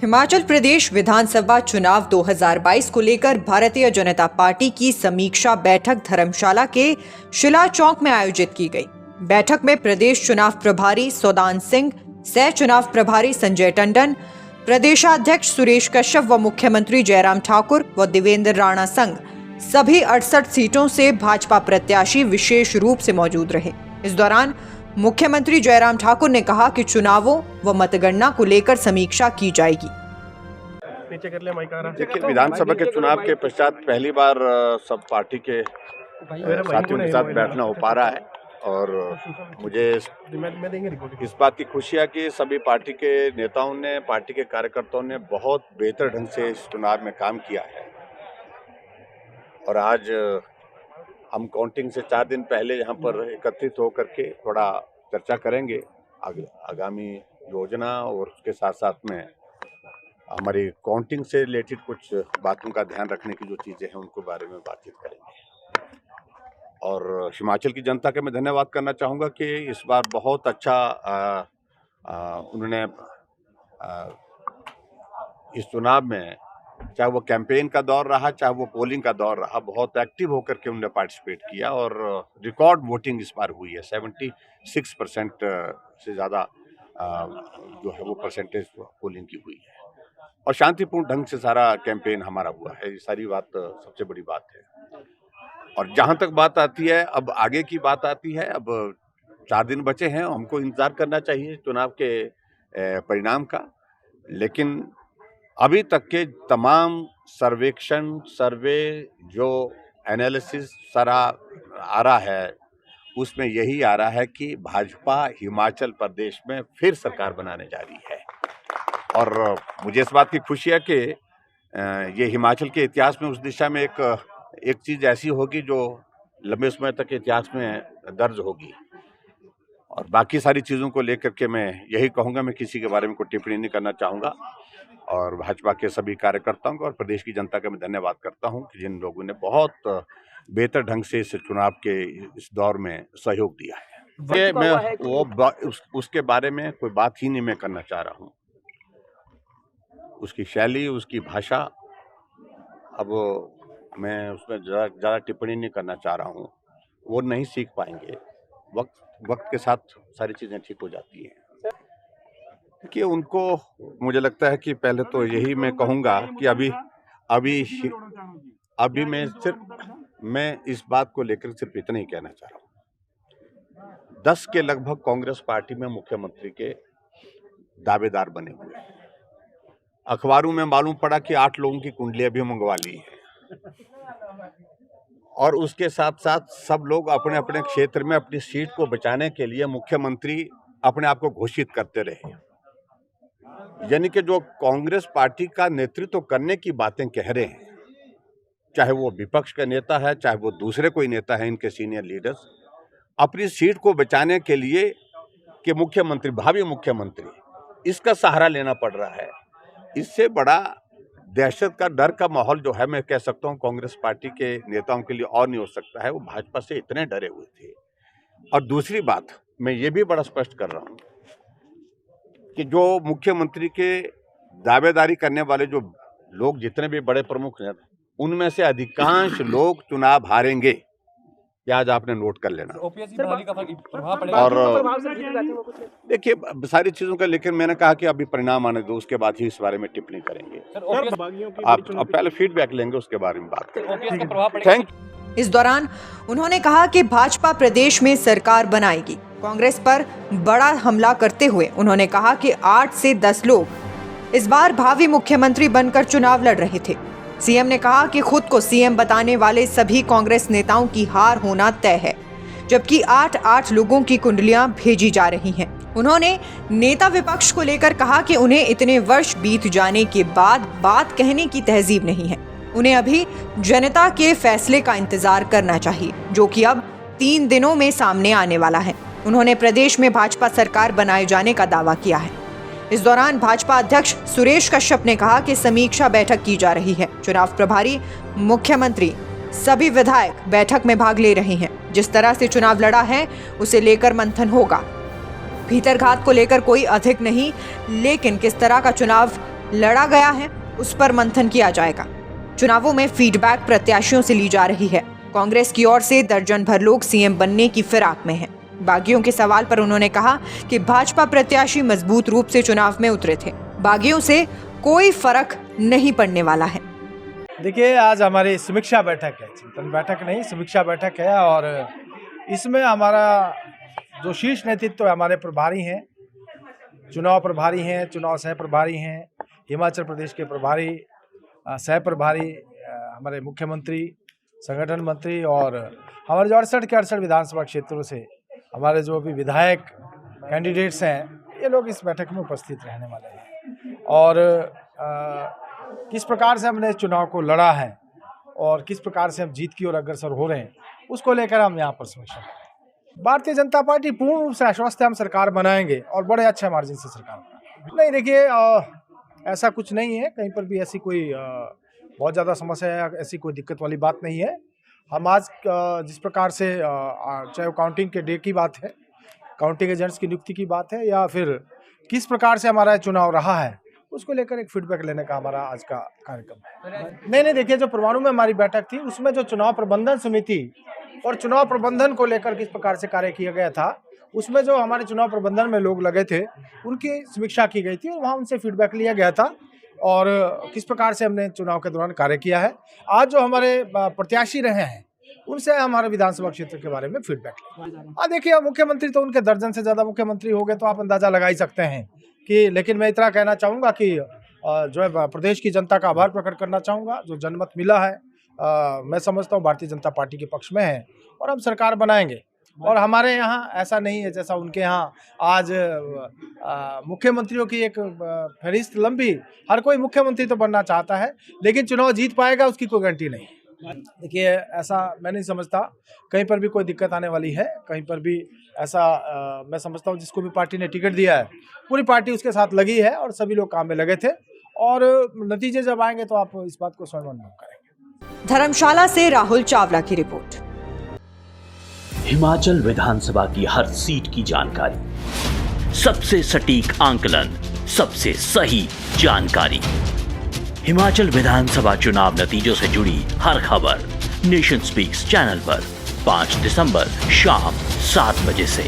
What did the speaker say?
हिमाचल प्रदेश विधानसभा चुनाव 2022 को लेकर भारतीय जनता पार्टी की समीक्षा बैठक धर्मशाला के शिला चौक में आयोजित की गई। बैठक में प्रदेश चुनाव प्रभारी सौदान सिंह, सह चुनाव प्रभारी संजय टंडन, प्रदेशाध्यक्ष सुरेश कश्यप व मुख्यमंत्री जयराम ठाकुर व देवेंद्र राणा संघ सभी 68 सीटों से भाजपा प्रत्याशी विशेष रूप से मौजूद रहे। इस दौरान मुख्यमंत्री जयराम ठाकुर ने कहा कि चुनावों व मतगणना को लेकर समीक्षा की जाएगी। देखिए, विधानसभा के चुनाव के पश्चात पहली बार सब पार्टी के साथियों के साथ बैठना हो पा रहा है और मुझे इस बात की खुशी है कि सभी पार्टी के नेताओं ने, पार्टी के कार्यकर्ताओं ने बहुत बेहतर ढंग से इस चुनाव में काम किया है। और आज हम काउंटिंग से 4 दिन पहले यहाँ पर एकत्रित होकर के थोड़ा चर्चा करेंगे आगामी योजना, और उसके साथ साथ में हमारी काउंटिंग से रिलेटेड कुछ बातों का ध्यान रखने की जो चीज़ें हैं उनको बारे में बातचीत करेंगे। और हिमाचल की जनता का मैं धन्यवाद करना चाहूँगा कि इस बार बहुत अच्छा उन्होंने इस चुनाव में, चाहे वो कैंपेन का दौर रहा, चाहे वो पोलिंग का दौर रहा, बहुत एक्टिव होकर के उन्होंने पार्टिसिपेट किया और रिकॉर्ड वोटिंग इस बार हुई है। 76% से ज़्यादा जो है वो परसेंटेज पोलिंग की हुई है और शांतिपूर्ण ढंग से सारा कैंपेन हमारा हुआ है। ये सारी बात सबसे बड़ी बात है। और जहाँ तक बात आती है, अब आगे की बात आती है, अब 4 दिन बचे हैं, हमको इंतज़ार करना चाहिए चुनाव के परिणाम का। लेकिन अभी तक के तमाम सर्वेक्षण, सर्वे, जो एनालिसिस सारा आ रहा है, उसमें यही आ रहा है कि भाजपा हिमाचल प्रदेश में फिर सरकार बनाने जा रही है। और मुझे इस बात की खुशी है कि ये हिमाचल के इतिहास में उस दिशा में एक चीज़ ऐसी होगी जो लंबे समय तक इतिहास में दर्ज होगी। और बाकी सारी चीज़ों को लेकर के मैं यही कहूँगा, मैं किसी के बारे में कोई टिप्पणी नहीं करना चाहूँगा। और भाजपा के सभी कार्यकर्ताओं को और प्रदेश की जनता का मैं धन्यवाद करता हूं कि जिन लोगों ने बहुत बेहतर ढंग से इस चुनाव के इस दौर में सहयोग दिया है। मैं उसके बारे में कोई बात ही नहीं मैं करना चाह रहा हूं। उसकी शैली, उसकी भाषा, अब मैं उसमें ज़्यादा टिप्पणी नहीं करना चाह रहा हूं। वो नहीं सीख पाएंगे। वक्त के साथ सारी चीज़ें ठीक हो जाती हैं। कि उनको, मुझे लगता है कि पहले तो यही मैं कहूँगा कि अभी मैं इस बात को लेकर सिर्फ इतना ही कहना चाह रहा हूँ। 10 के लगभग कांग्रेस पार्टी में मुख्यमंत्री के दावेदार बने हुए हैं। अखबारों में मालूम पड़ा कि 8 लोगों की कुंडलियां भी मंगवा ली है। और उसके साथ साथ सब लोग अपने अपने क्षेत्र में अपनी सीट को बचाने के लिए मुख्यमंत्री अपने आप को घोषित करते रहे। यानी कि जो कांग्रेस पार्टी का नेतृत्व करने की बातें कह रहे हैं, चाहे वो विपक्ष का नेता है, चाहे वो दूसरे कोई नेता है, इनके सीनियर लीडर्स, अपनी सीट को बचाने के लिए कि मुख्यमंत्री, भावी मुख्यमंत्री, इसका सहारा लेना पड़ रहा है। इससे बड़ा दहशत का, डर का माहौल जो है, मैं कह सकता हूँ कांग्रेस पार्टी के नेताओं के लिए और नहीं हो सकता है। वो भाजपा से इतने डरे हुए थे। और दूसरी बात, मैं ये भी बड़ा स्पष्ट कर रहा हूँ कि जो मुख्यमंत्री के दावेदारी करने वाले जो लोग, जितने भी बड़े प्रमुख हैं, उनमें से अधिकांश लोग चुनाव हारेंगे। ये आज आपने नोट कर लेना। और देखिए, सारी चीजों का, लेकिन मैंने कहा कि अभी परिणाम आने दो, उसके बाद ही इस बारे में टिप्पणी करेंगे। आप पहले फीडबैक लेंगे, उसके बारे में बात करेंगे। Thank you. इस दौरान उन्होंने कहा कि भाजपा प्रदेश में सरकार बनाएगी। कांग्रेस पर बड़ा हमला करते हुए उन्होंने कहा कि 8 से 10 लोग इस बार भावी मुख्यमंत्री बनकर चुनाव लड़ रहे थे। सीएम ने कहा कि खुद को सीएम बताने वाले सभी कांग्रेस नेताओं की हार होना तय है, जबकि 8 लोगों की कुंडलियां भेजी जा रही हैं। उन्होंने नेता विपक्ष को लेकर कहा कि उन्हें इतने वर्ष बीत जाने के बाद बात कहने की तहजीब नहीं है। उन्हें अभी जनता के फैसले का इंतजार करना चाहिए, जो कि अब 3 दिनों में सामने आने वाला है। उन्होंने प्रदेश में भाजपा सरकार बनाए जाने का दावा किया है। इस दौरान भाजपा अध्यक्ष सुरेश कश्यप ने कहा कि समीक्षा बैठक की जा रही है। चुनाव प्रभारी, मुख्यमंत्री, सभी विधायक बैठक में भाग ले रहे हैं। जिस तरह से चुनाव लड़ा है, उसे लेकर मंथन होगा। भीतरघात को लेकर कोई अधिक नहीं, लेकिन किस तरह का चुनाव लड़ा गया है उस पर मंथन किया जाएगा। चुनावों में फीडबैक प्रत्याशियों से ली जा रही है। कांग्रेस की ओर से दर्जन भर लोग सीएम बनने की फिराक में हैं। बागियों के सवाल पर उन्होंने कहा कि भाजपा प्रत्याशी मजबूत रूप से चुनाव में उतरे थे, बागियों से कोई फर्क नहीं पड़ने वाला है। देखिए, आज हमारी समीक्षा बैठक है, चिंतन बैठक नहीं, समीक्षा बैठक है और इसमें हमारा जो शीर्ष नेतृत्व है, हमारे प्रभारी हैं, चुनाव प्रभारी हैं, चुनाव सह प्रभारी हैं, हिमाचल प्रदेश के प्रभारी, सह प्रभारी, हमारे मुख्यमंत्री, संगठन मंत्री और हमारे जो 68 के 68 विधानसभा क्षेत्रों से हमारे जो भी विधायक कैंडिडेट्स हैं, ये लोग इस बैठक में उपस्थित रहने वाले हैं। और किस प्रकार से हमने चुनाव को लड़ा है और किस प्रकार से हम जीत की ओर अग्रसर हो रहे हैं, उसको लेकर हम यहाँ पर समीक्षा करें। भारतीय जनता पार्टी पूर्ण रूप से आश्वस्त है, हम सरकार बनाएंगे और बड़े अच्छे मार्जिन से सरकार बनाएंगे। नहीं, देखिए, ऐसा कुछ नहीं है, कहीं पर भी ऐसी कोई बहुत ज़्यादा समस्या है, ऐसी कोई दिक्कत वाली बात नहीं है। हम आज जिस प्रकार से चाहे वो काउंटिंग के डे की बात है, काउंटिंग एजेंट्स की नियुक्ति की बात है, या फिर किस प्रकार से हमारा चुनाव रहा है, उसको लेकर एक फीडबैक लेने का हमारा आज का कार्यक्रम है। नहीं, देखिए, जो परमाणु में हमारी बैठक थी उसमें जो चुनाव प्रबंधन समिति और चुनाव प्रबंधन को लेकर किस प्रकार से कार्य किया गया था, उसमें जो हमारे चुनाव प्रबंधन में लोग लगे थे उनकी समीक्षा की गई थी और वहाँ उनसे फीडबैक लिया गया था और किस प्रकार से हमने चुनाव के दौरान कार्य किया है। आज जो हमारे प्रत्याशी रहे हैं उनसे हमारे विधानसभा क्षेत्र के बारे में फीडबैक लिया। देखिए, मुख्यमंत्री तो उनके दर्जन से ज़्यादा मुख्यमंत्री हो गए, तो आप अंदाज़ा लगा ही सकते हैं कि, लेकिन मैं इतना कहना चाहूँगा कि जो है प्रदेश की जनता का आभार प्रकट करना चाहूँगा। जो जनमत मिला है, मैं समझता हूँ भारतीय जनता पार्टी के पक्ष में है और हम सरकार बनाएंगे। और हमारे यहाँ ऐसा नहीं है जैसा उनके यहाँ आज मुख्यमंत्रियों की एक फहरिस्त लंबी, हर कोई मुख्यमंत्री तो बनना चाहता है, लेकिन चुनाव जीत पाएगा उसकी कोई गारंटी नहीं। देखिए, ऐसा मैं नहीं समझता कहीं पर भी कोई दिक्कत आने वाली है, कहीं पर भी ऐसा मैं समझता हूँ जिसको भी पार्टी ने टिकट दिया है पूरी पार्टी उसके साथ लगी है और सभी लोग काम में लगे थे और नतीजे जब आएंगे तो आप इस बात को स्वयं अनुभव करेंगे। धर्मशाला से राहुल चावला की रिपोर्ट। हिमाचल विधानसभा की हर सीट की जानकारी, सबसे सटीक आंकलन, सबसे सही जानकारी। हिमाचल विधानसभा चुनाव नतीजों से जुड़ी हर खबर नेशन स्पीक्स चैनल पर 5 दिसंबर शाम 7 बजे से।